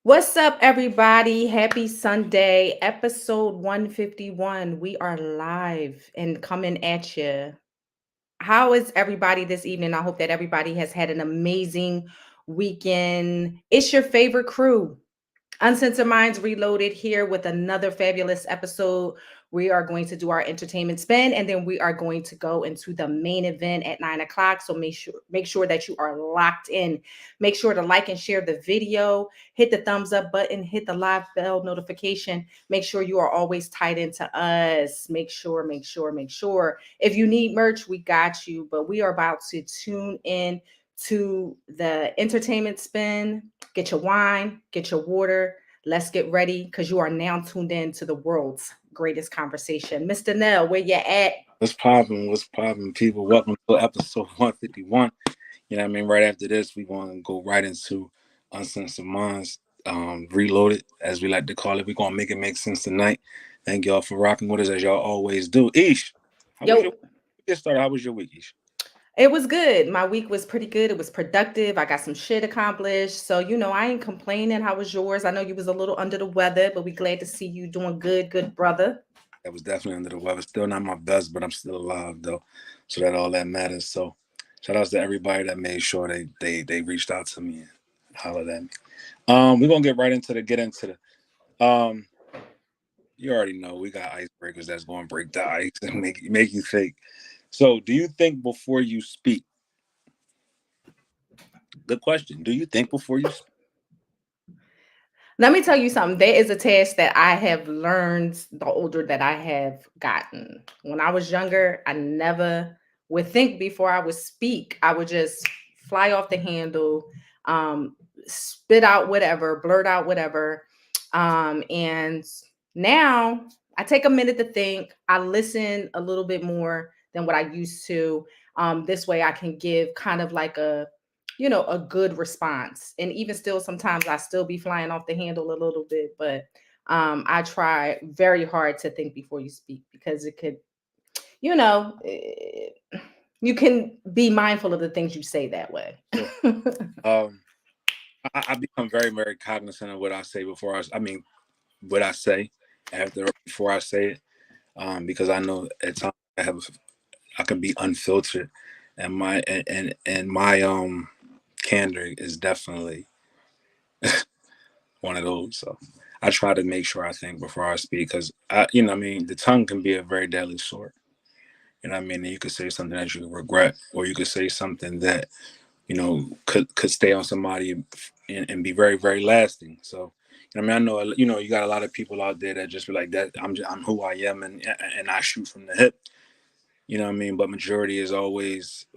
What's up, everybody? Happy Sunday, episode 151. We are live and coming at you. How is everybody this evening? I hope that everybody has had an amazing weekend. It's your favorite crew. Uncensored Minds Reloaded here with another fabulous episode. We are going to do our entertainment spin, and then we are going to go into the main event at 9 o'clock. So make sure that you are locked in. Make sure to like and share the video, hit the thumbs up button, hit the live bell notification. Make sure you are always tied into us. Make sure. If you need merch, we got you. But we are about to tune in to the entertainment spin. Get your wine, get your water. Let's get ready because you are now tuned in to the world's greatest conversation. Mr. Nell, where you at? What's popping? What's popping, people? Welcome to episode 151. You know what I mean? Right after this, we're going to go right into Uncensored Minds, Reloaded, as we like to call it. We're going to make it make sense tonight. Thank y'all for rocking with us as y'all always do. Ish, how was your Yo, get started? How was your week, Ish? it was good. My week was pretty good. It was productive. I got some shit accomplished. So, I ain't complaining. How was yours? I know you was a little under the weather, but we glad to see you doing good brother. I was definitely under the weather. Still not my best, but I'm still alive, though. So that all that matters. So shout outs to everybody that made sure they reached out to me and hollered at me. We're going to get into the you already know we got icebreakers that's going to break the ice and make you think. So, do you think before you speak? Good question. Do you think before you speak? Let me tell you something. There is a task that I have learned the older that I have gotten. When I was younger, I never would think before I would speak. I would just fly off the handle, spit out whatever, blurt out whatever. And now I take a minute to think. I listen a little bit more than what I used to. This way I can give kind of like a good response. And even still, sometimes I still be flying off the handle a little bit, but I try very hard to think before you speak because it could, you know, eh, you can be mindful of the things you say that way. Sure. Um, I become very, very cognizant of what I say what I say before I say it, because I know at times I can be unfiltered, and my candor is definitely one of those. So I try to make sure I think before I speak because the tongue can be a very deadly sword. You know what I mean? And you could say something that you regret, or you could say something that could stay on somebody and be very, very lasting. So I know you got a lot of people out there that just be like that. I'm who I am, and I shoot from the hip. You know what I mean? But majority is always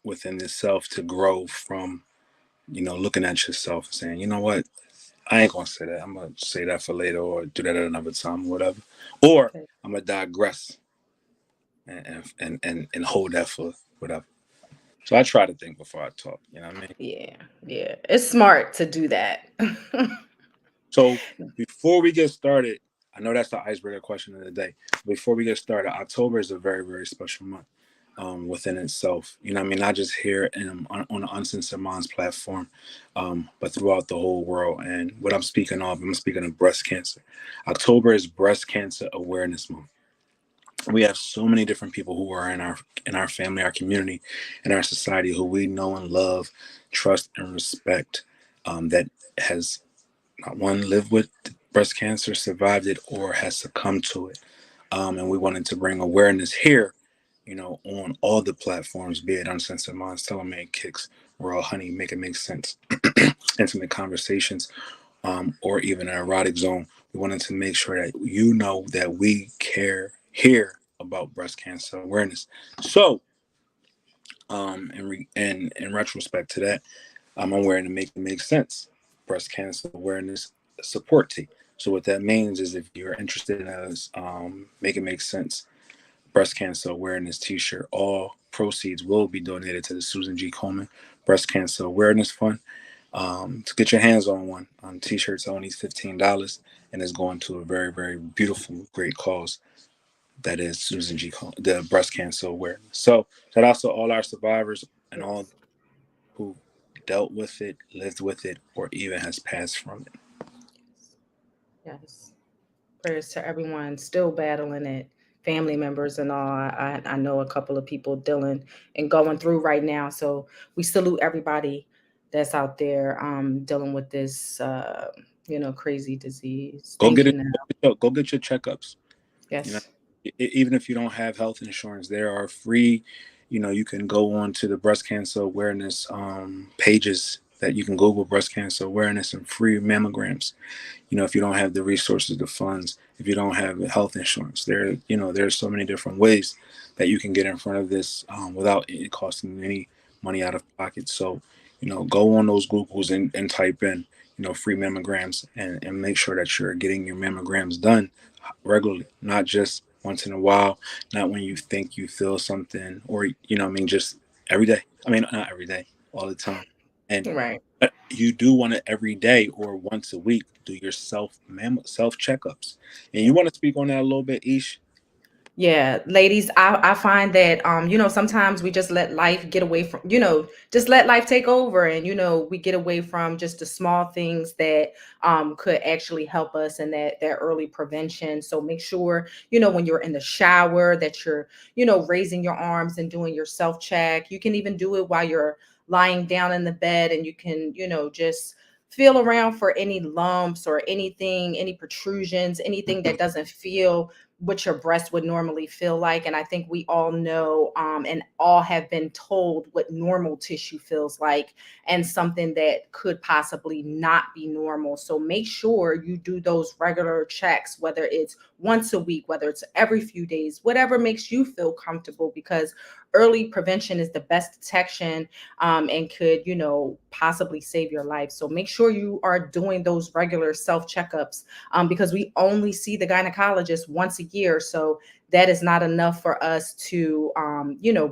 within itself to grow from looking at yourself and saying, you know what, I ain't gonna say that. I'm gonna say that for later, or do that at another time, or whatever. Or I'm gonna digress and hold that for whatever. So I try to think before I talk. You know what I mean? Yeah. It's smart to do that. So before we get started, I know that's the icebreaker question of the day. Before we get started, October is a very, very special month within itself. You know what I mean? Not just here on the Uncensored Minds platform, but throughout the whole world. And what I'm speaking of breast cancer. October is Breast Cancer Awareness Month. We have so many different people who are in our family, our community, and our society who we know and love, trust and respect, that has not one lived with breast cancer, survived it, or has succumbed to it. And we wanted to bring awareness here, on all the platforms, be it Uncensored Minds, Telemade Kicks, Raw Honey, Make It Make Sense, Intimate Conversations, or even an erotic zone. We wanted to make sure that you know that we care here about breast cancer awareness. So, in retrospect to that, I'm wearing to Make It Make Sense breast cancer awareness support tee. So what that means is if you're interested in us, Make It Make Sense breast cancer awareness T-shirt, all proceeds will be donated to the Susan G. Komen Breast Cancer Awareness Fund. To get your hands on one, T-shirts only $15, and it's going to a very, very beautiful, great cause. That is Susan G. Komen, the breast cancer awareness. So shout out to all our survivors and all who dealt with it, lived with it, or even has passed from it. Yes. Prayers to everyone still battling it, family members and all. I know a couple of people dealing and going through right now. So we salute everybody that's out there dealing with this crazy disease. Go Thank get you it. now. Go get your checkups. You know, Yes. even if you don't have health insurance, there are free. You can go on to the breast cancer awareness pages that you can Google breast cancer awareness and free mammograms. If you don't have the resources, the funds, if you don't have health insurance, there's so many different ways that you can get in front of this without it costing you any money out of pocket. So, go on those Googles and type in, free mammograms and make sure that you're getting your mammograms done regularly, not just once in a while, not when you think you feel something, or just every day. I mean, not every day, all the time. And Right. you do want to every day or once a week do your self checkups. And you want to speak on that a little bit, Ish? Yeah, ladies, I find that sometimes we just let life get away from, just let life take over, and we get away from just the small things that could actually help us in that early prevention. So make sure, when you're in the shower that you're, raising your arms and doing your self check. You can even do it while you're lying down in the bed, and you can, just feel around for any lumps or anything, any protrusions, anything that doesn't feel what your breast would normally feel like. And I think we all know and all have been told what normal tissue feels like, and something that could possibly not be normal. So make sure you do those regular checks, whether it's once a week, whether it's every few days, whatever makes you feel comfortable, because early prevention is the best detection, and could, possibly save your life. So make sure you are doing those regular self checkups, because we only see the gynecologist once a year. So that is not enough for us to,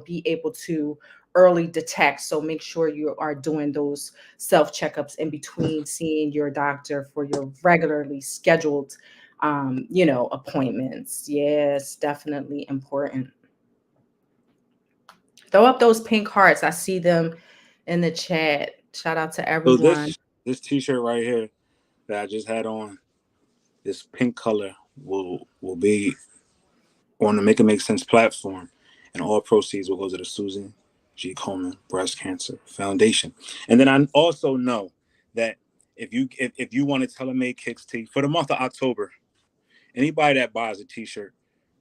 be able to early detect. So make sure you are doing those self checkups in between seeing your doctor for your regularly scheduled, appointments. Yes, definitely important. Throw up those pink hearts. I see them in the chat. Shout out to So everyone. this t-shirt right here that I just had on, this pink color will be on the Make It Make Sense platform, and all proceeds will go to the Susan G. Komen Breast Cancer Foundation. And then I also know that if you want to Telemade Kicks tea for the month of October, anybody that buys a t-shirt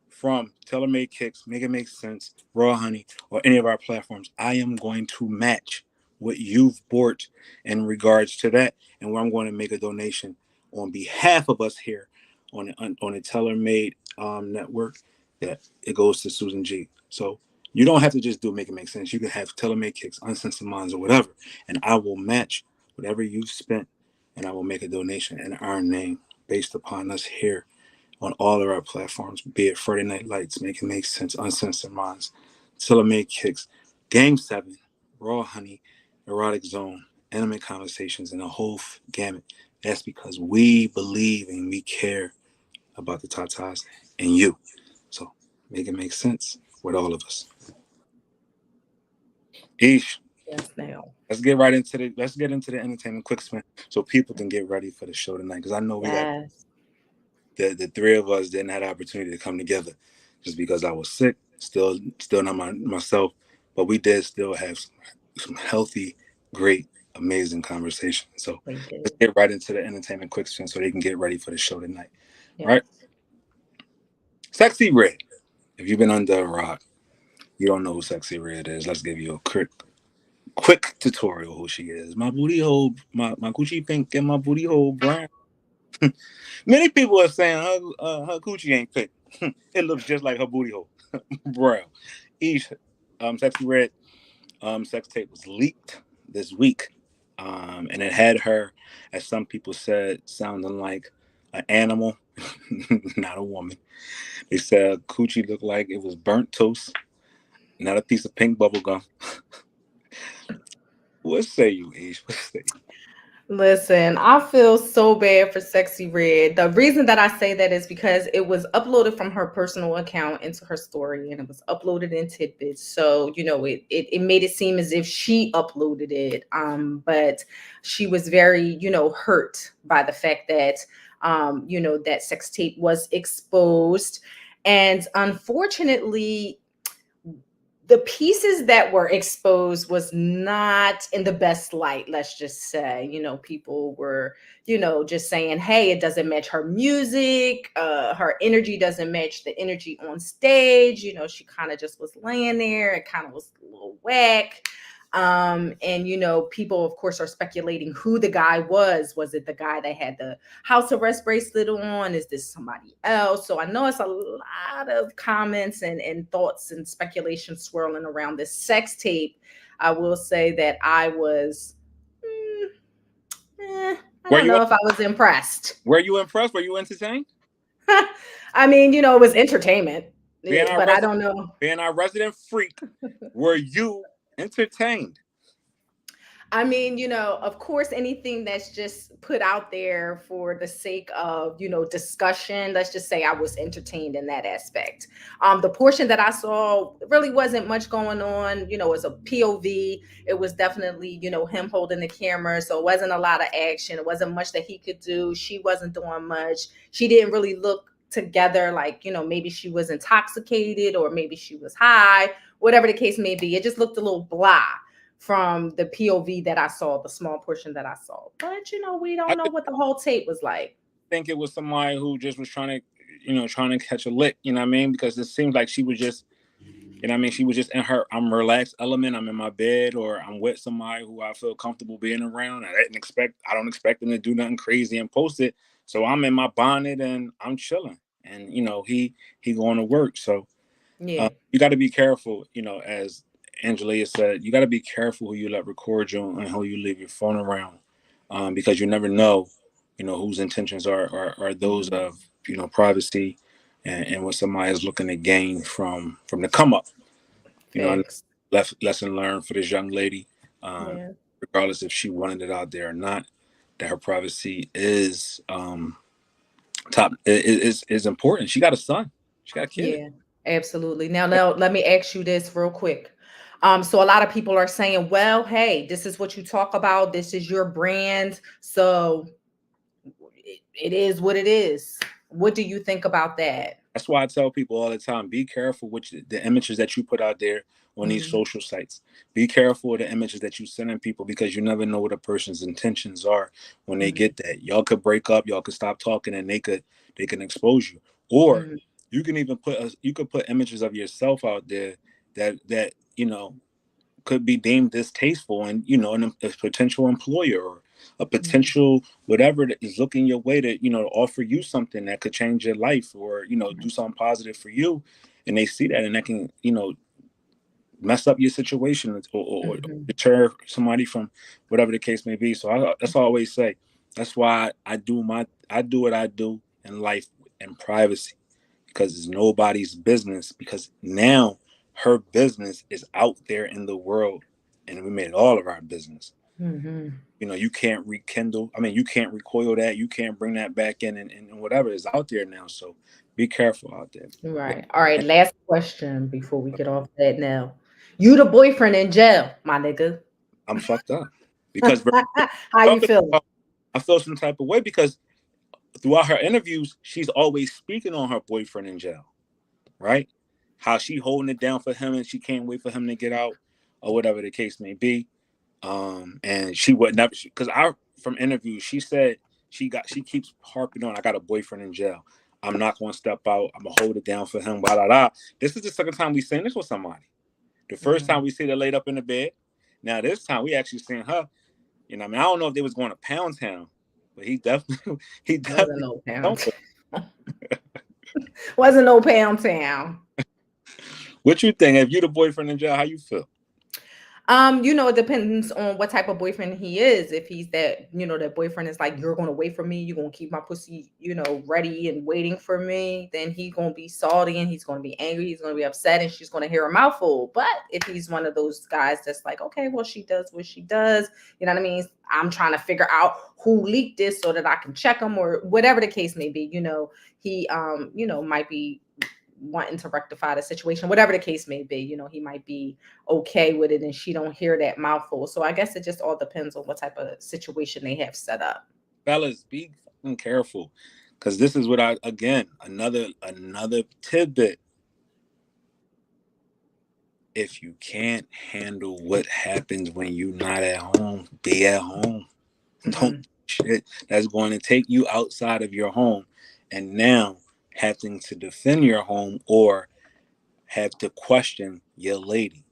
from Telemade Kicks, Make It Make Sense, Raw Honey, or any of our platforms, I am going to match what you've bought in regards to that, and where I'm going to make a donation on behalf of us here on the Telemade network. That it goes to Susan G. So you don't have to just do Make It Make Sense. You can have Telemade Kicks, Uncensored Minds, or whatever, and I will match whatever you've spent, and I will make a donation in our name based upon us here on all of our platforms, be it Friday Night Lights, Make It Make Sense, Uncensored Minds, Telemade Kicks, Game 7, Raw Honey, Erotic Zone, Intimate Conversations, and a whole gamut. That's because we believe and we care about the Tatas and you. So make it make sense with all of us. Ish, Yes, now. let's get into the entertainment quick spin so people can get ready for the show tonight. Because I know we got Yes. the three of us didn't have the opportunity to come together just because I was sick. Still not myself, but we did still have some healthy, great, amazing conversation. So We did. let's get right into the entertainment quick spin so they can get ready for the show tonight. All Yes. right, Sexxy Red. If you've been under a rock, you don't know who Sexxy Red is. Let's give you a quick tutorial who she is. My booty hole, my coochie pink and my booty hole brown. Many people are saying her coochie ain't pink. It looks just like her booty hole brown. Each Sexy Red sex tape was leaked this week, and it had her, as some people said, sounding like an animal, not a woman. They said coochie looked like it was burnt toast, not a piece of pink bubble gum. What say you, Ish? What say you? Listen, I feel so bad for Sexy Red. The reason that I say that is because it was uploaded from her personal account into her story and it was uploaded in tidbits. So, it made it seem as if she uploaded it. But she was very, hurt by the fact that that sex tape was exposed. And unfortunately, the pieces that were exposed was not in the best light, let's just say. People were just saying, hey, it doesn't match her music, her energy doesn't match the energy on stage. She kind of just was laying there, it kind of was a little whack. And people of course are speculating who the guy was it the guy that had the house arrest bracelet on? Is this somebody else? So I know it's a lot of comments and thoughts and speculation swirling around this sex tape. I will say that I was, mm, I Were don't you know if I was impressed. were you impressed? Were you entertained? I mean, it was entertainment, Being our but I resident don't know. being our resident freak, were you entertained? I mean, of course, anything that's just put out there for the sake of, discussion, let's just say I was entertained in that aspect. The portion that I saw really wasn't much going on, as a POV. It was definitely, him holding the camera. So it wasn't a lot of action. It wasn't much that he could do. She wasn't doing much. She didn't really look together, like, maybe she was intoxicated or maybe she was high, whatever the case may be. It just looked a little blah from the POV that I saw, the small portion that I saw. But we I don't know just what the whole tape was like. think it was somebody who just was trying to, trying to catch a lick. You know what I mean? Because it seems like she was just, she was just in her I'm relaxed element. I'm in my bed or I'm with somebody who I feel comfortable being around. I don't expect them to do nothing crazy and post it. So I'm in my bonnet and I'm chilling. And he going to work. So Yeah. you got to be careful, as Angelia said, you got to be careful who you let record you and who you leave your phone around, because you never know, whose intentions are those Mm-hmm. of privacy, and what somebody is looking to gain from the come up. And Facts. lesson learned for this young lady, Yeah. regardless if she wanted it out there or not, that her privacy is is important. She got a son, she got a kid. Yeah. Absolutely. Now, let me ask you this real quick. So a lot of people are saying, well, hey, this is what you talk about. This is your brand. So it is what it is. What do you think about that? That's why I tell people all the time: be careful with the images that you put out there on these Mm-hmm. social sites. Be careful of the images that you send in people, because you never know what a person's intentions are when they Mm-hmm. get that. Y'all could break up, y'all could stop talking, and they can expose you. Or Mm-hmm. you can even you could put images of yourself out there that could be deemed distasteful, and a potential employer or a Mm-hmm. potential whatever that is looking your way to offer you something that could change your life, or do something positive for you, and they see that, and that can mess up your situation, or Mm-hmm. deter somebody from whatever the case may be. So that's all I always say. That's why I do what I do in life in privacy, because it's nobody's business, because now her business is out there in the world, and we made it all of our business. Mm-hmm. You can't rekindle, you can't recoil that, you can't bring that back in, and whatever is out there now. So be careful out there. But Right. All right. Last question before we get off that now. You the boyfriend in jail, my nigga. I'm fucked up, because How you talking feeling? about, I feel some type of way, because throughout her interviews she's always speaking on her boyfriend in jail, right? How she holding it down for him and she can't wait for him to get out, or whatever the case may be. And she would never, because I from interviews she said she keeps harping on, I got a boyfriend in jail. I'm not going to step out. I'm gonna hold it down for him. Blah, blah, blah. This is the second time we seen this with somebody. The first Mm-hmm. time we see her laid up in the bed. Now this time we actually seen her. I don't know if they was going to Pound Town, but he definitely he Wasn't definitely no pound. somewhere. Wasn't no pound town. What you think? If you the boyfriend in jail, how you feel? It depends on what type of boyfriend he is. If he's that, that boyfriend is like, you're gonna wait for me, you're gonna keep my pussy, ready and waiting for me, then he's gonna be salty and he's gonna be angry, he's gonna be upset, and she's gonna hear a mouthful. But if he's one of those guys that's like, okay, well, she does what she does, you know what I mean? I'm trying to figure out who leaked this so that I can check him or whatever the case may be. He might be wanting to rectify the situation, whatever the case may be. He might be okay with it and she don't hear that mouthful. So I guess it just all depends on what type of situation they have set up. Fellas, be fucking careful, because this is what another tidbit. If you can't handle what happens when you're not at home, be at home. Don't shit that's going to take you outside of your home, and now having to defend your home or have to question your lady.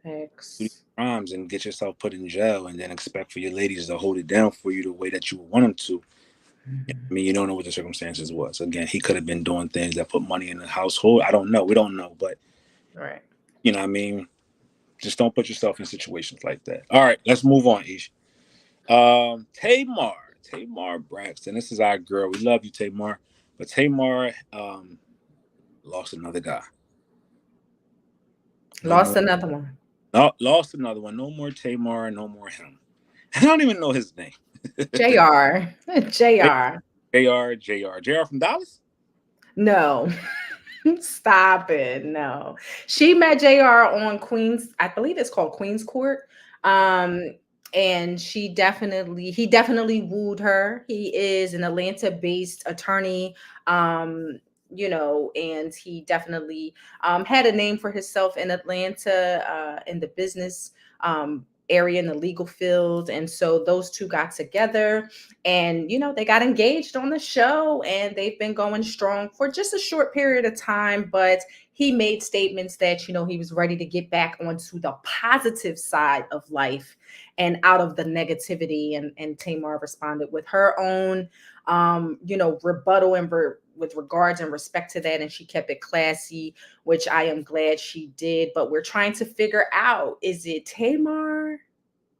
Thanks. Crimes and get yourself put in jail, and then expect for your ladies to hold it down for you the way that you want them to. I mean, you don't know what the circumstances was. Again, he could have been doing things that put money in the household. I don't know. We don't know, but Right. I mean, just don't put yourself in situations like that. All right, let's move on, Ish. Tamar Braxton. This is our girl. We love you, Tamar. But Tamar lost another guy. Lost another one. No, lost another one. No more Tamar. No more him. I don't even know his name. JR. JR. JR from Dallas? No. Stop it. No. She met JR on Queens, I believe it's called Queens Court. And he definitely wooed her. He is an Atlanta-based attorney. And he definitely had a name for himself in Atlanta, in the business area, in the legal field. And so those two got together and, they got engaged on the show, and they've been going strong for just a short period of time. But he made statements that, he was ready to get back onto the positive side of life and out of the negativity. And Tamar responded with her own, rebuttal and with regards and respect to that. And she kept it classy, which I am glad she did. But we're trying to figure out, is it Tamar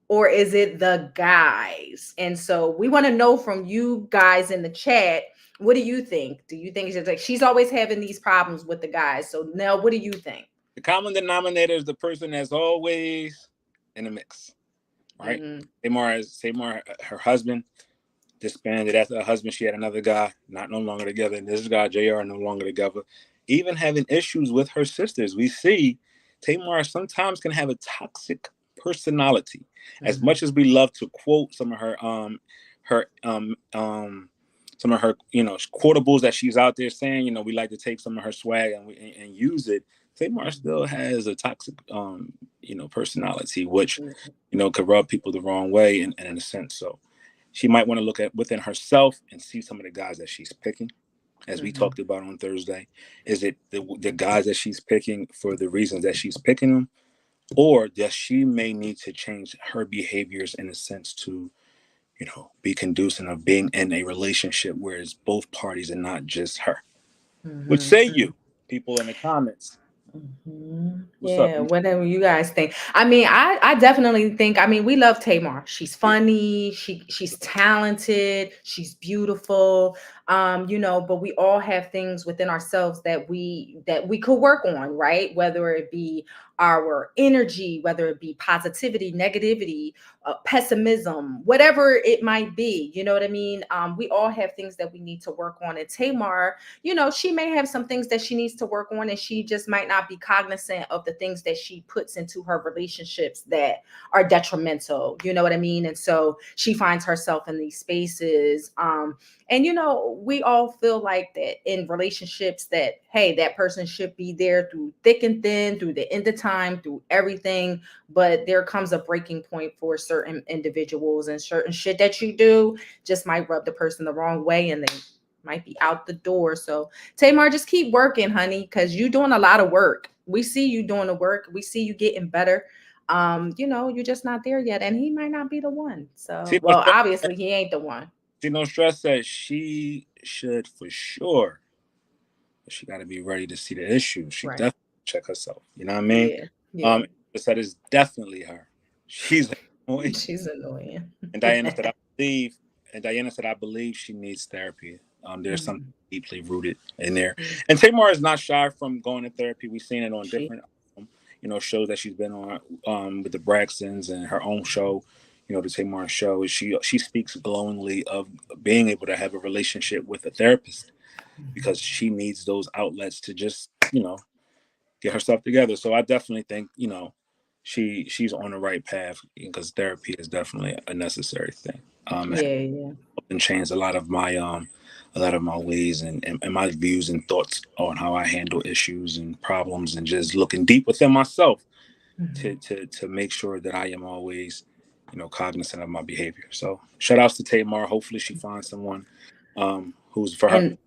or is it the guys? And so we want to know from you guys in the chat, what do you think? Do you think it's like she's always having these problems with the guys? So Nell, what do you think? The common denominator is the person that's always in the mix, right? Tamar, her husband disbanded. After her husband, she had another guy, no longer together. And this guy, JR, no longer together. Even having issues with her sisters. We see Tamar sometimes can have a toxic personality. As much as we love to quote some of her quotables that she's out there saying, we like to take some of her swag and use it. Tamar still has a toxic personality, which could rub people the wrong way in a sense. So she might want to look at within herself and see some of the guys that she's picking, as we talked about on Thursday. Is it the guys that she's picking for the reasons that she's picking them, or does she may need to change her behaviors in a sense to, be conducive of being in a relationship where it's both parties and not just her? What say you, people in the comments? What's up? Yeah, whatever you guys think. I mean, I definitely think, we love Tamar. She's funny, she's talented, she's beautiful. But we all have things within ourselves that we could work on, right? Whether it be our energy, whether it be positivity, negativity, pessimism, whatever it might be. You know what I mean? We all have things that we need to work on. And Tamar, she may have some things that she needs to work on, and she just might not be cognizant of the things that she puts into her relationships that are detrimental. You know what I mean? And so she finds herself in these spaces. And we all feel like that in relationships that, hey, that person should be there through thick and thin, through the end of time, through everything. But there comes a breaking point for certain individuals, and certain shit that you do just might rub the person the wrong way, and they might be out the door. So Tamar, just keep working, honey, because you're doing a lot of work. We see you doing the work. We see you getting better. You're just not there yet, and he might not be the one. So, well, obviously he ain't the one. No Stress says she should for sure, but she got to be ready to see the issue. She definitely check herself. You know what I mean? Yeah. said it's definitely her. She's annoying. She's annoying. And Diana said, I believe, and Diana said, I believe she needs therapy. There's something Mhm. deeply rooted in there. And Tamar is not shy from going to therapy. We've seen it on She different, shows that she's been on, with the Braxtons and her own show. The Tamar show. She speaks glowingly of being able to have a relationship with a therapist because she needs those outlets to just get herself together. So I definitely think she's on the right path because therapy is definitely a necessary thing. It Yeah, yeah. and changed a lot of my ways and my views and thoughts on how I handle issues and problems and just looking deep within myself Mhm. to make sure that I am always cognizant of my behavior. So shout outs to Tamar. Hopefully she finds someone who's for her. And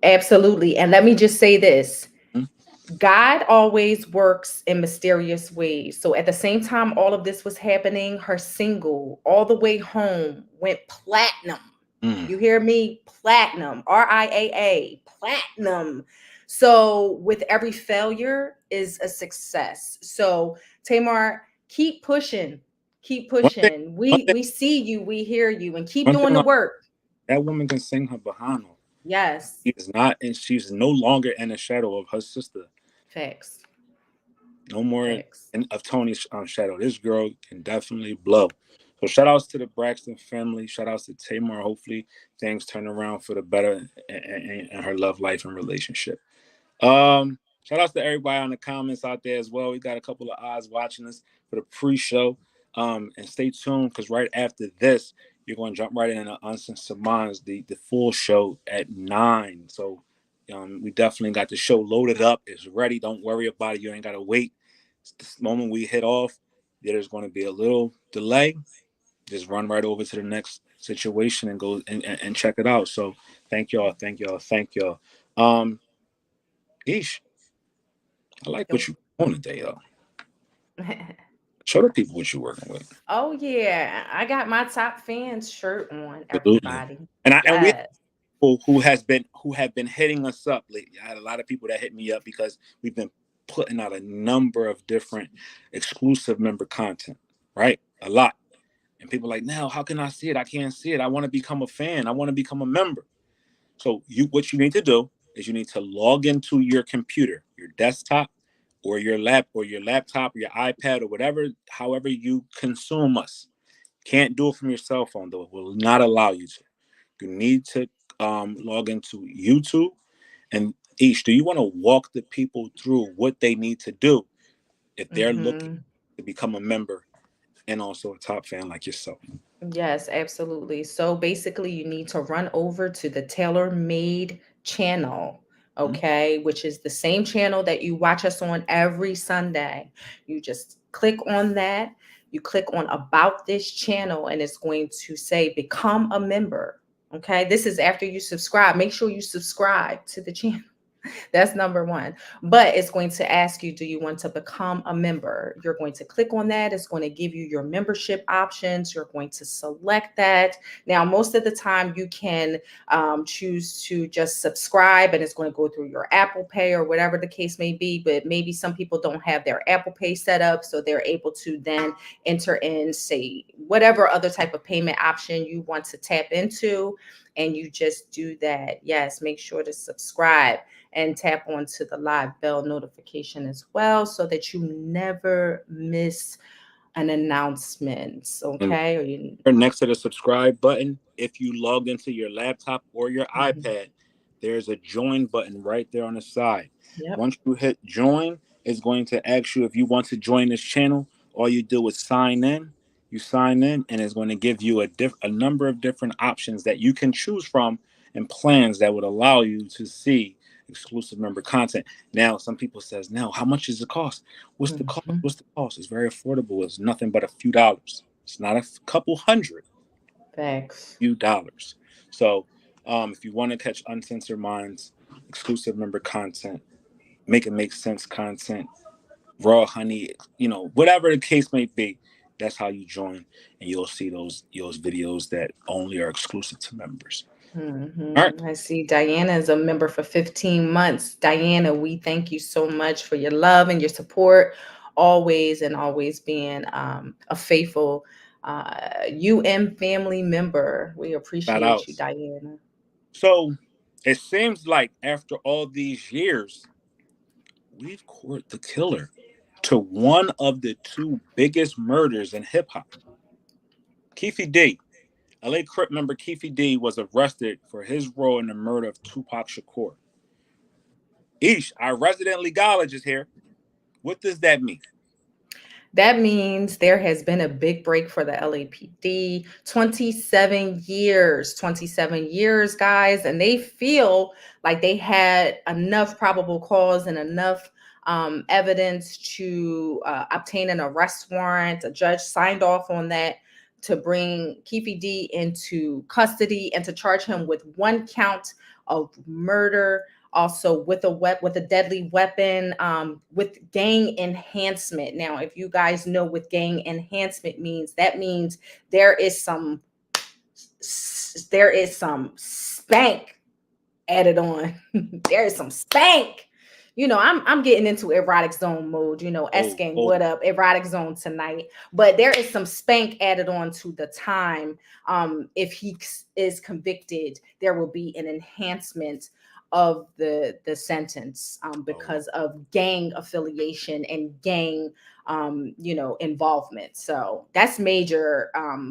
absolutely. And let me just say this. Hmm? God always works in mysterious ways. So at the same time all of this was happening, her single, All the Way Home, went platinum. Mm. You hear me? Platinum. RIAA. Platinum. So with every failure is a success. So Tamar, keep pushing. Keep One thing, pushing. one We thing, we see you, we hear you, and keep one doing thing. the work. That woman can sing her behind off. Yes. She is not, and she's no longer in the shadow of her sister. Facts. No more Facts. of Tony's shadow. This girl can definitely blow. So shout outs to the Braxton family. Shout outs to Tamar. Hopefully things turn around for the better in her love life and relationship. Shout outs to everybody on the comments out there as well. We got a couple of eyes watching us for the pre-show. And stay tuned because right after this, you're going to jump right into Uncensored Minds, the full show at 9. So we definitely got the show loaded up. It's ready. Don't worry about it. You ain't got to wait. The moment we hit off, there's going to be a little delay. Just run right over to the next situation and go and check it out. So thank y'all. Thank y'all. Thank y'all. Um, Ish, I like what Yo. you on today, though. Show the people what you're working with. Oh yeah, I got my top fans shirt on, Absolutely. everybody. And we have Yes. people who have been hitting us up lately. I had a lot of people that hit me up because we've been putting out a number of different exclusive member content, right? A lot. And people are like, now how can I see it? I can't see it. I want to become a fan. I want to become a member. So what you need to do is you need to log into your computer, your desktop, or your laptop or your iPad or whatever, however you consume us. Can't do it from your cell phone though. It will not allow you to. You need to log into YouTube. And Ish, do you want to walk the people through what they need to do if they're looking Hmm. to become a member and also a top fan like yourself? Yes, absolutely. So basically, you need to run over to the Tailor Made channel, Mhm. okay, which is the same channel that you watch us on every Sunday. You just click on that. You click on About This Channel, and it's going to say Become a Member. Okay, this is after you subscribe. Make sure you subscribe to the channel. That's number one. But it's going to ask you, do you want to become a member? You're going to click on that. It's going to give you your membership options. You're going to select that. Now, most of the time, you can choose to just subscribe and it's going to go through your Apple Pay or whatever the case may be. But maybe some people don't have their Apple Pay set up. So they're able to then enter in, say, whatever other type of payment option you want to tap into. And you just do that. Yes, make sure to subscribe and tap onto the live bell notification as well so that you never miss an announcement. And Okay. Or you, next to the subscribe button, if you log into your laptop or your mhm. iPad, there's a join button right there on the side. Yep. Once you hit join, it's going to ask you if you want to join this channel. All you do is sign in. You sign in, and it's going to give you a number of different options that you can choose from and plans that would allow you to see exclusive member content. Now, some people says, "Now, how much does it cost? What's the cost? Mhm. What's the cost?" It's very affordable. It's nothing but a few dollars. It's not a couple hundred, Thanks. few dollars. So, if you want to catch Uncensored Minds, exclusive member content, make it make sense content, raw honey, whatever the case may be, that's how you join, and you'll see those videos that only are exclusive to members. All right. I see Diana is a member for 15 months. Diana, we thank you so much for your love and your support always and always being a faithful family member. We Shout appreciate you, outs. Diana. So it seems like after all these years, we've caught the killer to one of the two biggest murders in hip hop. Keefe D, LA Crip member Keefe D was arrested for his role in the murder of Tupac Shakur. Ish, our resident legalist here. What does that mean? That means there has been a big break for the LAPD. 27 years, guys, and they feel like they had enough probable cause and enough evidence to obtain an arrest warrant. A judge signed off on that to bring Keefe D into custody and to charge him with one count of murder, also with a deadly weapon, with gang enhancement. Now, if you guys know what gang enhancement means, that means there is some spank added on. There is some spank. I'm getting into erotic zone mode. S Oh, gang, oh, what up? Erotic zone tonight. But there is some spank added on to the time. If he is convicted, there will be an enhancement of the sentence, oh. because of gang affiliation and gang involvement. So that's major,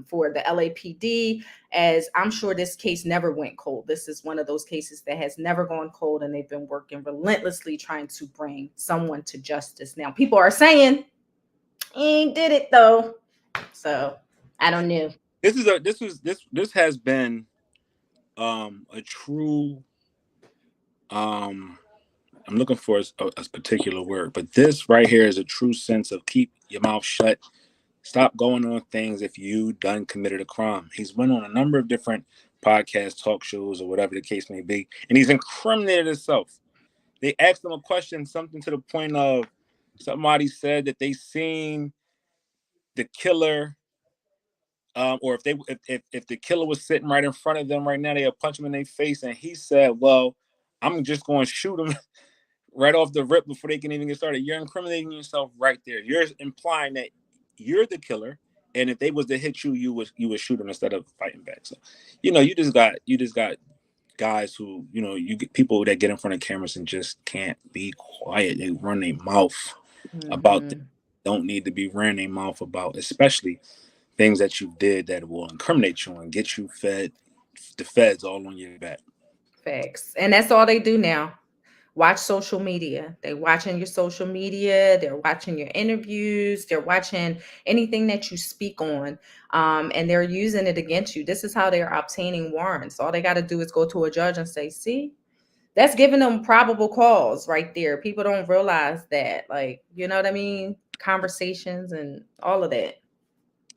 for the LAPD, as I'm sure this case never went cold. This is one of those cases that has never gone cold, and they've been working relentlessly trying to bring someone to justice. Now, people are saying he ain't did it though, so I don't know. This has been a true I'm looking for a particular word, but this right here is a true sense of keep your mouth shut. Stop going on things if you done committed a crime. He's went on a number of different podcasts, talk shows, or whatever the case may be, and he's incriminated himself. They asked him a question, something to the point of somebody said that they seen the killer, or if the killer was sitting right in front of them right now, they'll punch him in their face, and he said, "Well, I'm just going to shoot him right off the rip before they can even get started." You're incriminating yourself right there. You're implying that you're the killer, and if they was to hit you, you would shoot them instead of fighting back. So, you just got guys who you get people that get in front of cameras and just can't be quiet. They run their mouth about things Mm-hmm. don't need to be running their mouth about, especially things that you did that will incriminate you and get you the feds all on your back. Facts, and that's all they do now. Watch social media. They're watching your social media. They're watching your interviews. They're watching anything that you speak on, and they're using it against you. This is how they're obtaining warrants. All they got to do is go to a judge and say, "See, that's giving them probable cause right there." People don't realize that, like, you know what I mean? Conversations and all of that.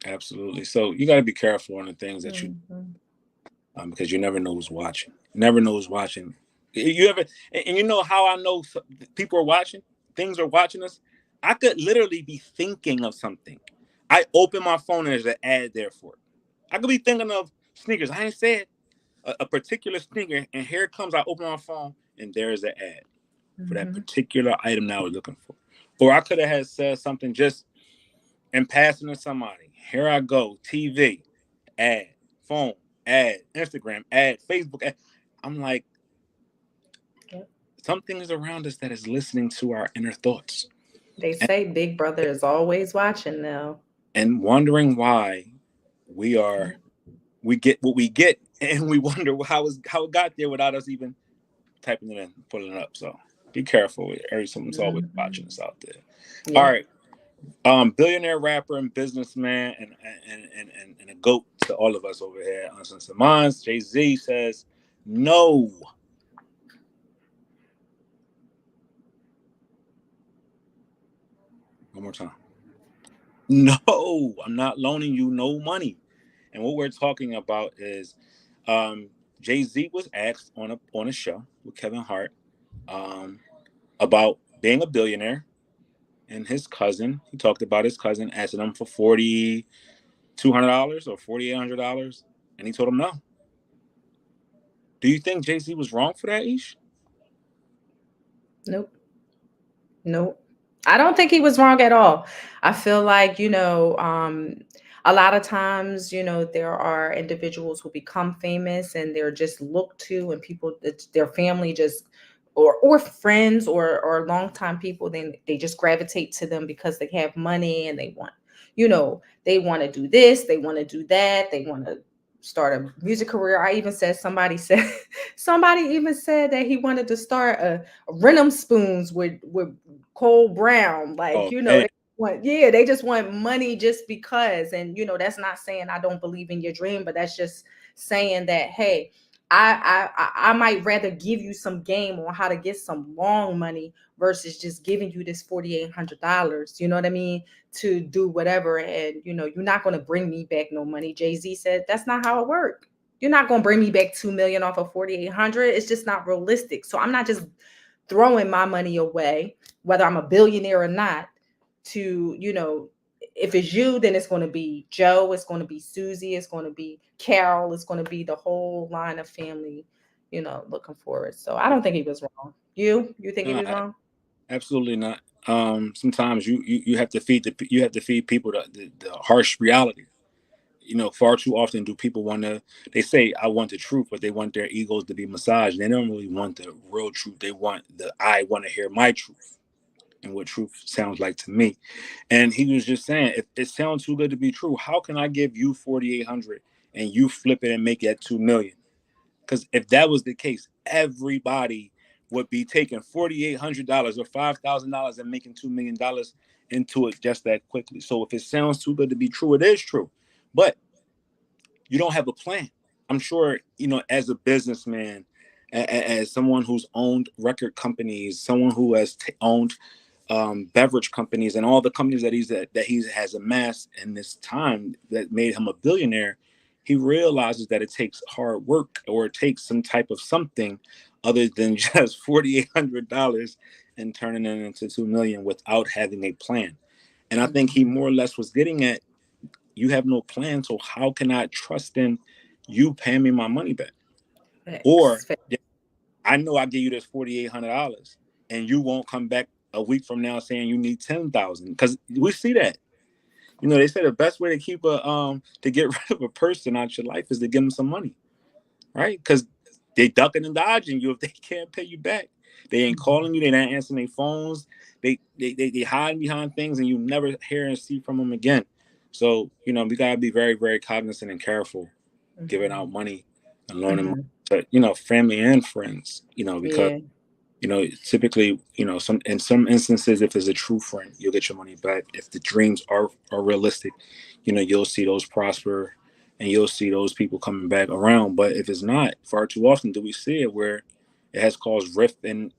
Absolutely. So you got to be careful on the things that you Mhm. because you never know who's watching. Never know who's watching. You ever and you know how I know people are watching? Things are watching us. I could literally be thinking of something. I open my phone and there's an ad there for it. I could be thinking of sneakers. I ain't said a particular sneaker, and here it comes. I open my phone and there's an ad for that Mhm. particular item that I was looking for. Or I could have had said something just in passing to somebody. Here I go. TV, ad, phone, ad, Instagram, ad, Facebook ad. I'm like, Yep. something is around us that is listening to our inner thoughts They and, say Big Brother is always watching now. and wondering why we are Yep. we get what we get, and we wonder how it got there without us even typing it in, pulling it up. So be careful. Someone's always Mhm. watching us out there. All Yep. right. Billionaire rapper and businessman and a goat to all of us over here on Uncensored Minds. Jay-Z says no. One more time. No, I'm not loaning you no money. And what we're talking about is Jay-Z was asked on a show with Kevin Hart um, about being a billionaire and his cousin. He talked about his cousin asking him for $4,200 or $4,800, and he told him no. Do you think Jay-Z was wrong for that, Ish? Nope. Nope. I don't think he was wrong at all. I feel like, a lot of times, there are individuals who become famous and they're just looked to, and people, their family just, or friends or longtime people, then they just gravitate to them because they have money and they want to do this, they want to do that, they want to start a music career. I even said somebody said somebody even said that he wanted to start a Renum spoons with Cole Brown. Like, Oh man, they just want money just because. And that's not saying I don't believe in your dream, but that's just saying that, hey, I might rather give you some game on how to get some long money versus just giving you this $4,800. You know what I mean? To do whatever, and you're not going to bring me back no money. Jay-Z said that's not how it worked. You're not going to bring me back 2 million off of 4,800. It's just not realistic. So I'm not just throwing my money away, whether I'm a billionaire or not, to, if it's you, then it's going to be Joe, it's going to be Susie, it's going to be Carol, it's going to be the whole line of family, looking forward. So I don't think he was wrong. You think he no, was wrong? absolutely not. Sometimes you have to feed you have to feed people the harsh reality. Far too often do people want to. They say I want the truth, but they want their egos to be massaged. They don't really want the real truth. They want the I want to hear my truth and what truth sounds like to me. And he was just saying, if it sounds too good to be true, how can I give you 4,800 and you flip it and make it 2 million? Because if that was the case, everybody would be taking $4,800 or $5,000 and making $2 million into it just that quickly. So if it sounds too good to be true, it is true. But you don't have a plan. I'm sure, as a businessman, as someone who's owned record companies, someone who has owned beverage companies and all the companies that he has amassed in this time that made him a billionaire, he realizes that it takes hard work, or it takes some type of something other than just $4,800 and turning it into 2 million without having a plan. And I think he Mhm. more or less was getting at, you have no plan, so how can I trust in you paying me my money back? Or Facts. yeah, I know I give you this $4,800 and you won't come back a week from now saying you need 10,000, because we see that. They say the best way to keep to get rid of a person out your life is to give them some money, right? Because they ducking and dodging you if they can't pay you back. They ain't calling you. They not answering their phones. They hide behind things, and you never hear and see from them again. So we gotta be very very cognizant and careful giving out Mhm. money and loaning money Mhm. to family and friends. Because Yeah. typically, some in some instances, if it's a true friend, you'll get your money back. If the dreams are realistic, you'll see those prosper, and you'll see those people coming back around. But if it's not, far too often do we see it where it has caused rifts and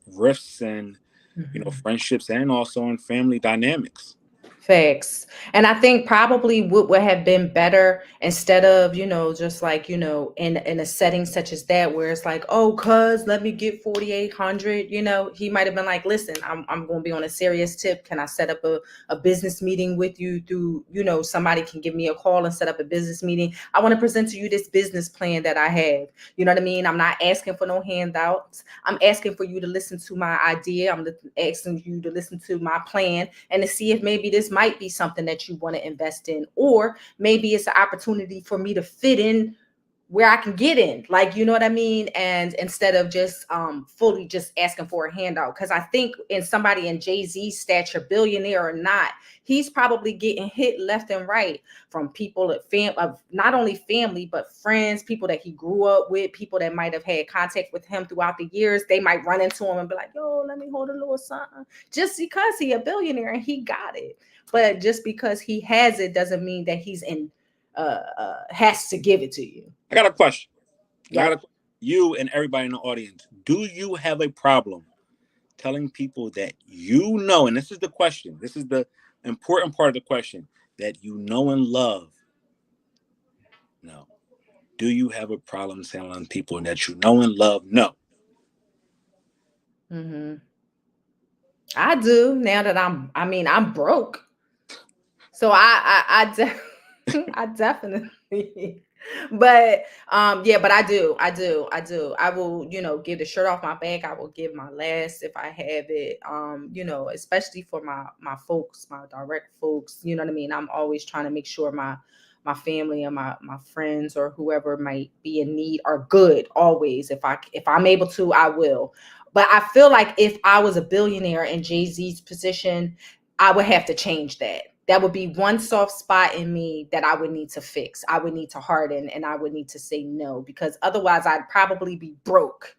Mhm. friendships, and also in family dynamics. Facts. And I think probably what would have been better, instead of, just like, in a setting such as that, where it's like, oh, cuz let me get 4,800, he might have been like, listen, I'm going to be on a serious tip. Can I set up a business meeting with you through, somebody can give me a call and set up a business meeting. I want to present to you this business plan that I have. You know what I mean? I'm not asking for no handouts. I'm asking for you to listen to my idea. I'm asking you to listen to my plan and to see if maybe this might be something that you want to invest in, or maybe it's an opportunity for me to fit in where I can get in, like, you know what I mean? And instead of just fully just asking for a handout. Because I think in somebody in Jay-Z's stature, billionaire or not, he's probably getting hit left and right from people of not only family, but friends, people that he grew up with, people that might have had contact with him throughout the years. They might run into him and be like, yo, let me hold a little something. Just because he a billionaire and he got it. But just because he has it doesn't mean that he's in has to give it to you. I got a question. I got a Yep. You and everybody in the audience. Do you have a problem telling people that and this is the question, this is the important part of the question, that and love? No. Do you have a problem telling people that and love? No. Hmm. I do, now that I'm broke. So I I definitely But yeah, but I do. I will, give the shirt off my back. I will give my last if I have it. Especially for my folks, my direct folks, you know what I mean? I'm always trying to make sure my family and my friends or whoever might be in need are good always. If I'm able to, I will. But I feel like if I was a billionaire in Jay-Z's position, I would have to change that. That would be one soft spot in me that I would need to fix. I would need to harden and I would need to say no, because otherwise I'd probably be broke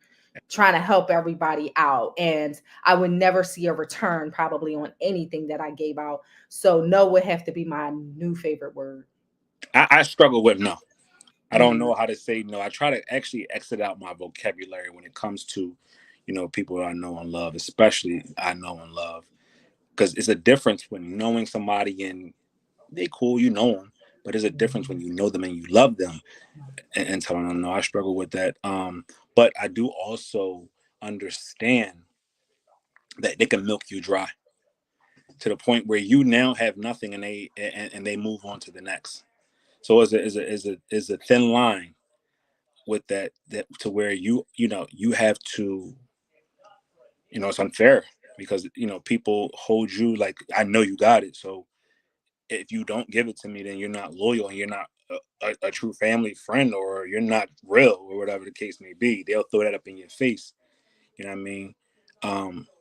trying to help everybody out, and I would never see a return probably on anything that I gave out. So no would have to be my new favorite word. I struggle with no. I don't Mm, know how to say no. I try to actually exit out my vocabulary when it comes to, people I know and love, especially I know and love, because it's a difference when knowing somebody and they cool, you know them, but there's a difference when mhm, you know them and you love them, and telling them no. I struggle with that. But I do also understand that they can milk you dry to the point where you now have nothing, and they move on to the next. So is a thin line with that to where you have to, it's unfair because people hold you like, I know you got it, so if you don't give it to me, then you're not loyal and you're not a true family friend, or you're not real, or whatever the case may be. They'll throw that up in your face. You know what I mean?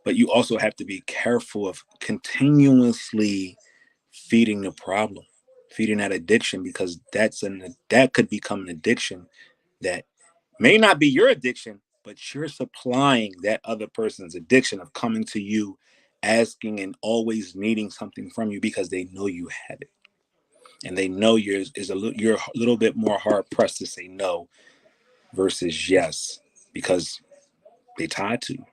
But you also have to be careful of continuously feeding the problem, feeding that addiction, because that could become an addiction that may not be your addiction, but you're supplying that other person's addiction of coming to you, asking and always needing something from you because they know you have it, and they know you're a little bit more hard pressed to say no versus yes because they tied to you.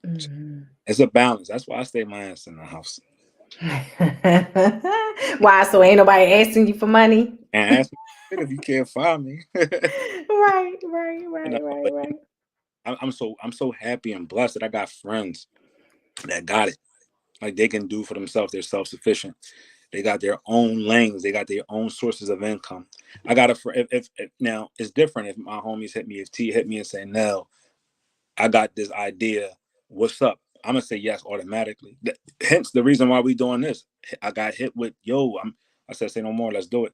mhm. It's a balance. That's why I stay my ass in the house Why? So ain't nobody asking you for money? and ask me if you can't find me. Right, right, right, right, But right. I'm so happy and blessed that I got friends that got it. Like, they can do for themselves. They're self sufficient. They got their own lanes. They got their own sources of income. I got a if now it's different if my homies hit me, if T hit me and say, Nell, I got this idea. What's up? I'm gonna say yes automatically. Hence the reason why we doing this. I got hit with, yo. I said, say no more. Let's do it.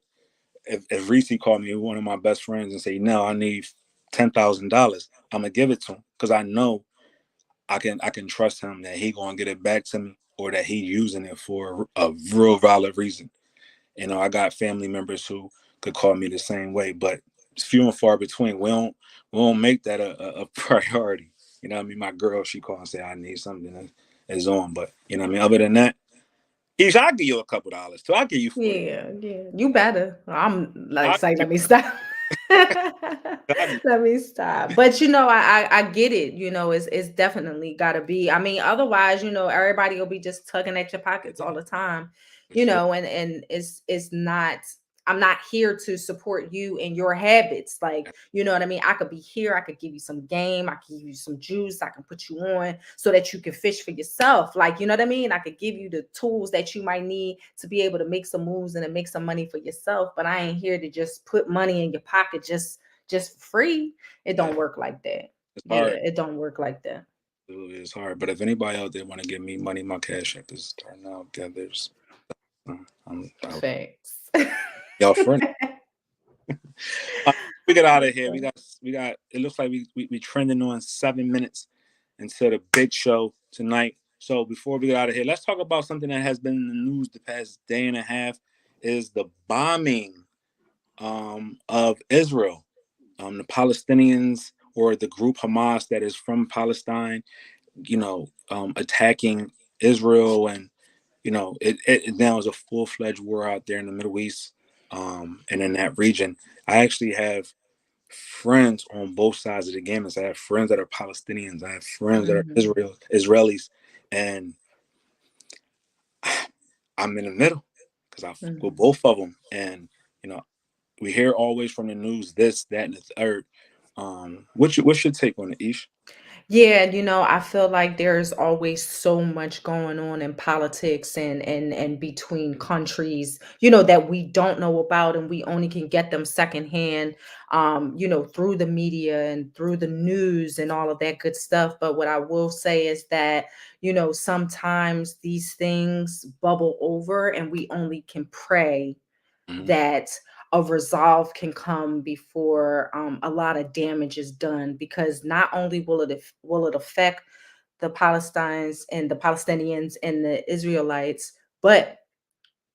If Reese called me, one of my best friends, and say, no, I need $10,000, I'm gonna give it to him because I know I can trust him that he gonna get it back to me, or that he using it for a real valid reason. I got family members who could call me the same way, but it's few and far between. We don't make that a priority. You know what I mean? My girl, she called and say, I need something that is on. But you know what I mean? Other than that, Ish, I'll give you a couple dollars too. I'll give you 40. Yeah, yeah. You better. I'm like, I'll say, give let me stop. you, Let me stop. But I get it. It's definitely gotta be. I mean, otherwise, everybody will be just tugging at your pockets all the time. for sure. And it's not. I'm not here to support you and your habits. Like, you know what I mean? I could be here. I could give you some game. I could give you some juice. I can put you on so that you can fish for yourself. Like, you know what I mean? I could give you the tools that you might need to be able to make some moves and to make some money for yourself. But I ain't here to just put money in your pocket just free. It Yeah, don't work like that. it's Yeah, hard. it don't work like that. It's hard. But if anybody out there want to give me money, my cash app is starting out gathers. Facts. Y'all friend. Uh, we get out of here. We got. It looks like we trending on 7 minutes into the big show tonight. So before we get out of here, let's talk about something that has been in the news the past day and a half. Is the bombing of Israel. The Palestinians, or the group Hamas that is from Palestine, attacking Israel, and it now is a full-fledged war out there in the Middle East, and in that region. I actually have friends on both sides of the game. I have friends that are Palestinians. I have friends that are Mhm. Israelis, and I'm in the middle because I with Mhm. both of them. And you know, we hear always from the news this, that, and the third. What's your take on it, Ish? Yeah, I feel like there's always so much going on in politics and between countries, that we don't know about and we only can get them secondhand, through the media and through the news and all of that good stuff. But what I will say is that, sometimes these things bubble over and we only can pray Mhm. that a resolve can come before a lot of damage is done, because not only will it affect the Palestinians and the Israelites, but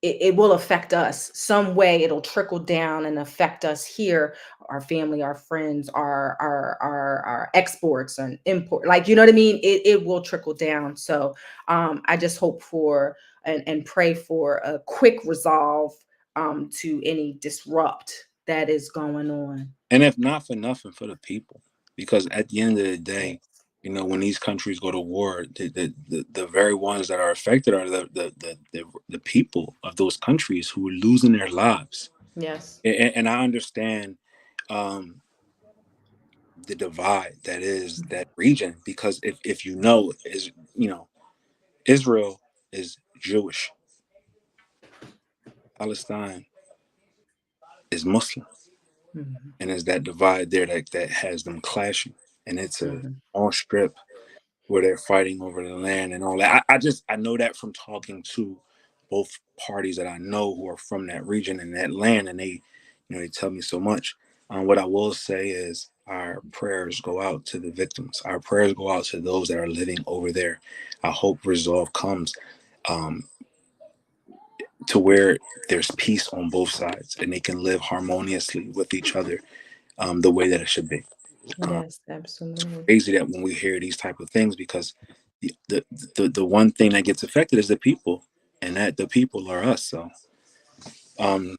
it will affect us some way. It'll trickle down and affect us here, our family, our friends, our exports and import. Like, you know what I mean? It will trickle down. So I just hope for and pray for a quick resolve to any disrupt that is going on. And if not for nothing, for the people, because at the end of the Yes. day, when these countries go to war, the very ones that are affected are the people of those countries who are losing their lives. Yes. And I understand um, the divide that is that region, because if is Israel is Jewish, Palestine is Muslim, Mhm. and there's that divide there that has them clashing, and it's a Mhm. all strip where they're fighting over the land and all that. I know that from talking to both parties that I know who are from that region and that land, and they tell me so much. What I will say is our prayers go out to the victims. Our prayers go out to those that are living over there. I hope resolve comes um, to where there's peace on both sides and they can live harmoniously with each other the way that it should be. Um, Yes, absolutely. Crazy that when we hear these type of things, because the one thing that gets affected is the people, and that the people are us. So um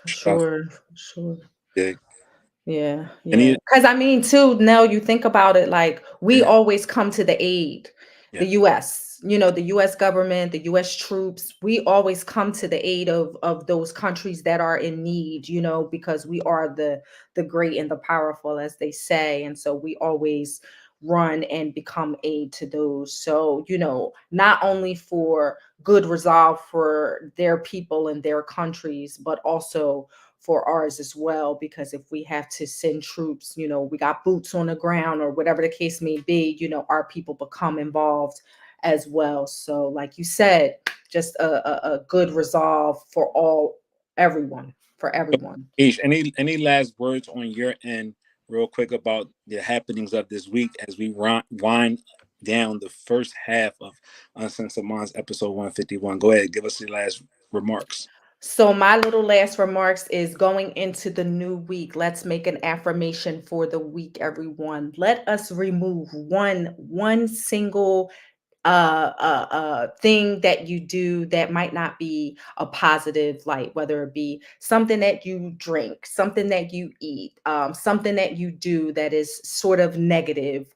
For shout out sure. For sure. to Dig. Yeah, yeah. Any Because I mean, too, Nell, you think about it, like we yeah, always come to the aid, the yeah. US, the US government, the US troops, we always come to the aid of those countries that are in need, because we are the great and the powerful, as they say. And so we always run and become aid to those. So, not only for good resolve for their people and their countries, but also for ours as well. Because if we have to send troops, we got boots on the ground or whatever the case may be, our people become involved as well. So, like you said, just a good resolve for everyone, for everyone. Ish, any last words on your end, real quick, about the happenings of this week as we wind down the first half of Uncensored Minds episode 151? Go ahead, give us the last remarks. So, my little last remarks is going into the new week. Let's make an affirmation for the week, everyone. Let us remove one single thing that you do that might not be a positive light, whether it be something that you drink, something that you eat, something that you do that is sort of negative.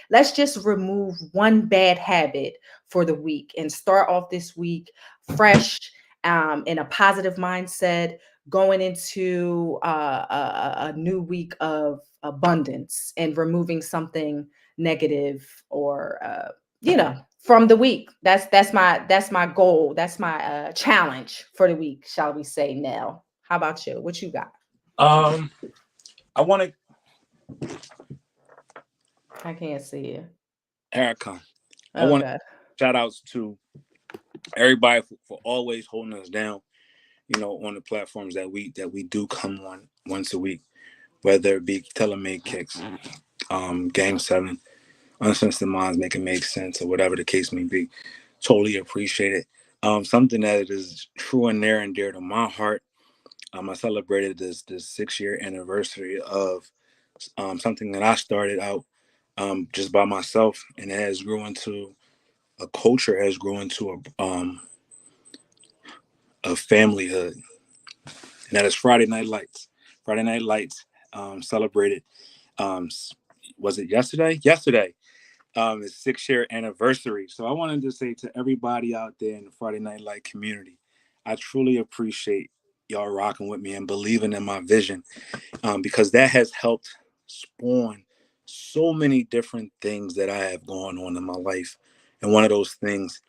Let's just remove one bad habit for the week and start off this week fresh, in a positive mindset, going into a new week of abundance and removing something negative or from the week. That's my goal. That's my challenge for the week, shall we say. Nell, how about you? What you got? Um, I want to I can't see you. here I come. I want Okay. to shout outs to everybody for always holding us down. On the platforms that we do come on once a week, whether it be Telemade Kicks, Game 7, Uncensored Minds, Make It Make Sense, or whatever the case may be. Totally appreciate it. Something that is true and near and dear to my heart. I celebrated this 6 year anniversary of something that I started out just by myself, and it has grown into a culture, has grown into a familyhood, and that is Friday Night Lights. Friday Night Lights celebrated. Um, was it yesterday? Yesterday, it's 6 year anniversary. So I wanted to say to everybody out there in the Friday Night Light community, I truly appreciate y'all rocking with me and believing in my vision, because that has helped spawn so many different things that I have going on in my life. And one of those things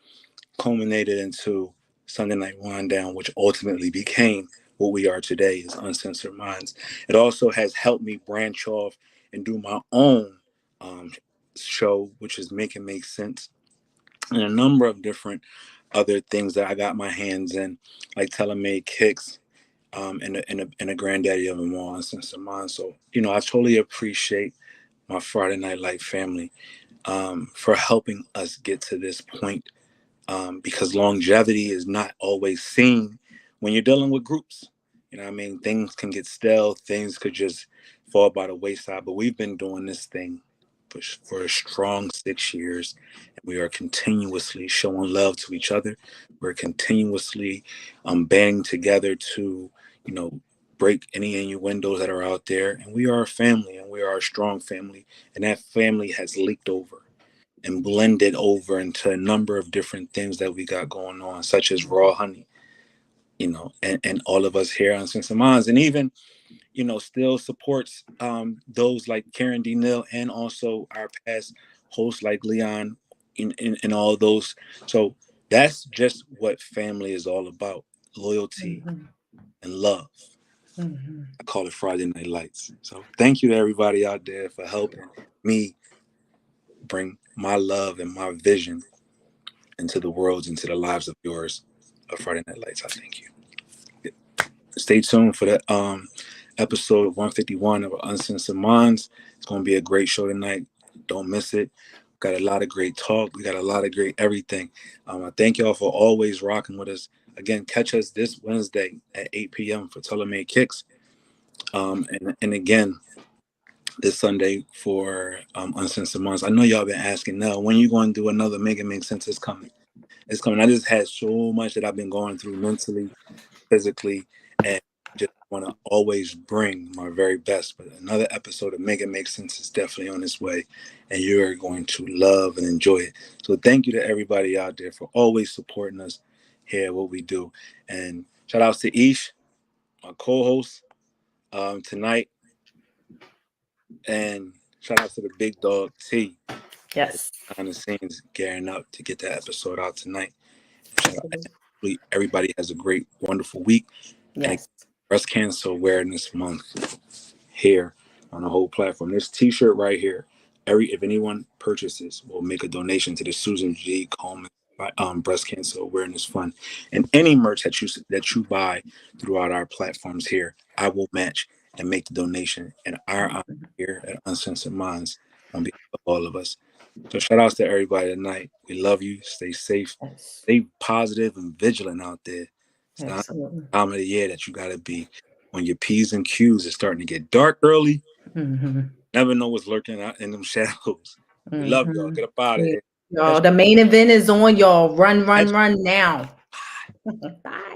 culminated into Sunday Night Wind Down, which ultimately became what we are today is Uncensored Minds. It also has helped me branch off and do my own um, show, which is Make It Make Sense, and a number of different other things that I got my hands in, like Telemade Kicks, and a granddaddy of them all, Uncensored Minds. So, I totally appreciate my Friday Night Light family for helping us get to this point, because longevity is not always seen when you're dealing with groups. You know what I mean? Things can get stale, things could just fall by the wayside, but we've been doing this thing for a strong 6 years, and we are continuously showing love to each other. We're continuously banding together to, you know, break any innuendos that are out there, and we are a family, and we are a strong family, and that family has leaked over and blended over into a number of different things that we got going on, such as raw honey, and all of us here on Sense of Minds, and even, still supports those like Karen D. Nell, and also our past hosts like Leon, in all those. So that's just what family is all about: loyalty Mm-hmm. and love. Mm-hmm. I call it Friday Night Lights. So thank you to everybody out there for helping me bring my love and my vision into the worlds, into the lives of yours of Friday Night Lights. I thank you. Stay tuned for that episode 151 of Uncensored Minds. It's going to be a great show tonight. Don't miss it. Got a lot of great talk. We got a lot of great everything. I thank y'all for always rocking with us. Again, catch us this Wednesday at 8 p.m. for Telemade Kicks. And again, this Sunday for Uncensored Minds. I know y'all been asking, Nell, when you going to do another Make It Make Sense? It's coming. It's coming. I just had so much that I've been going through mentally, physically, and just want to always bring my very best. But another episode of Make It Make Sense is definitely on its way, and you're going to love and enjoy it. So thank you to everybody out there for always supporting us here, what we do. And shout outs to Ish, my co-host tonight, and shout out to the big dog T, that's Yes. behind the scenes gearing up to get that episode out tonight. Shout out, Absolutely. everybody has a great, wonderful week. And Yes. Breast Cancer Awareness Month here on the whole platform. This T-shirt right here, if anyone purchases, will make a donation to the Susan G. Komen Breast Cancer Awareness Fund. And any merch that you buy throughout our platforms here, I will match and make the donation in our honor here at Uncensored Minds on behalf of all of us. So shout outs to everybody tonight. We love you. Stay safe. Yes. Stay positive and vigilant out there. It's not Absolutely. the time of the year that you got to be on your P's and Q's. It's starting to get dark early. Mm-hmm. Never know what's lurking out in them shadows. We love y'all. Mm-hmm. Get up out of Yeah. here. Y'all, the main event is on, y'all. Run, run, Catch run now. Bye.